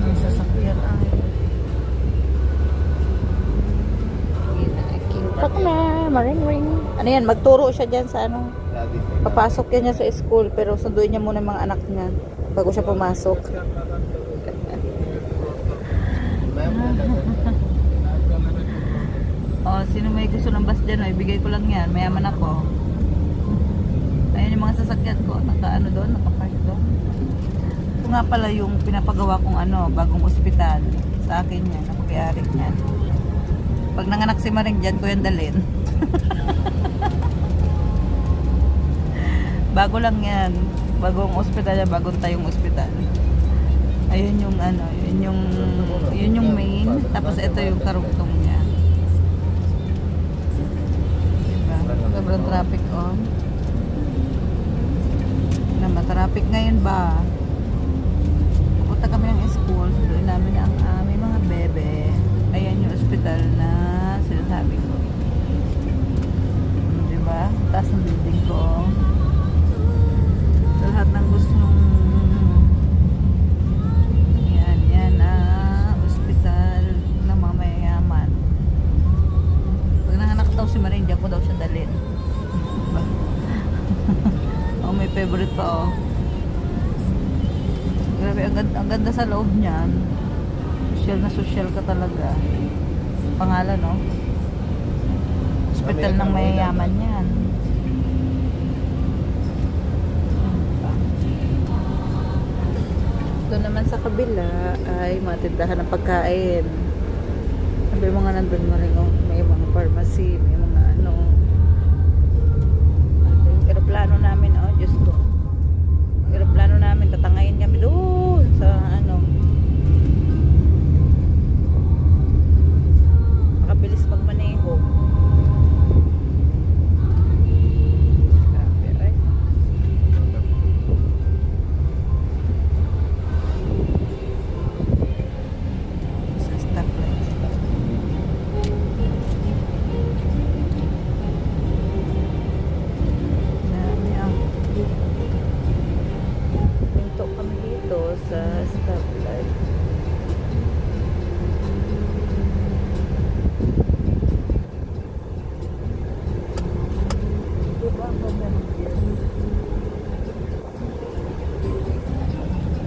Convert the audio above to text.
May sasakyan ay. Pak na, maring-ring. Ano yan, magturo siya dyan sa ano. Papasok yan niya sa school, pero sunduin niya muna yung mga anak niya bago siya pumasok. Oh, sino may gusto ng bus dyan, ibigay ko lang yan. Mayaman ako. Ayun yung mga sasakyan ko, naka-ano doon, naka-park doon. Ito nga pala yung pinapagawa kong ano, bagong ospital. Sa akin yan, napakayari niyan. Pag nanganak si Maring dyan, ko yan dalhin. Bago lang yan. Bagong ospital yan, bagong tayong ospital. Ayun yung ano, yun yung main. Tapos ito yung karugtong niya. Diba? Sobrang traffic on. Traffic ngayon ba? Pupunta kami ng school. Doon namin ang aming mga bebe. Ayan yung ospital na sinasabi ko. Diba? Taas ng building ko. Sa lahat ng gustong yan ospital ng mga mayayaman. Pag nanganak daw si Maring, diyan ko daw siya dalhin. Oh, may favorite pa oh. Grabe, ang ganda sa loob niyan. Social na social ka talaga. Pangalan no? Hospital ng mayayaman yan. Ito naman sa kabila ay mga tindahan ng pagkain. Sabi mga nandun mo rin oh. May mga pharmacy, may mga ano. Yung aeroplano namin oh, Diyos ko. Yung aeroplano namin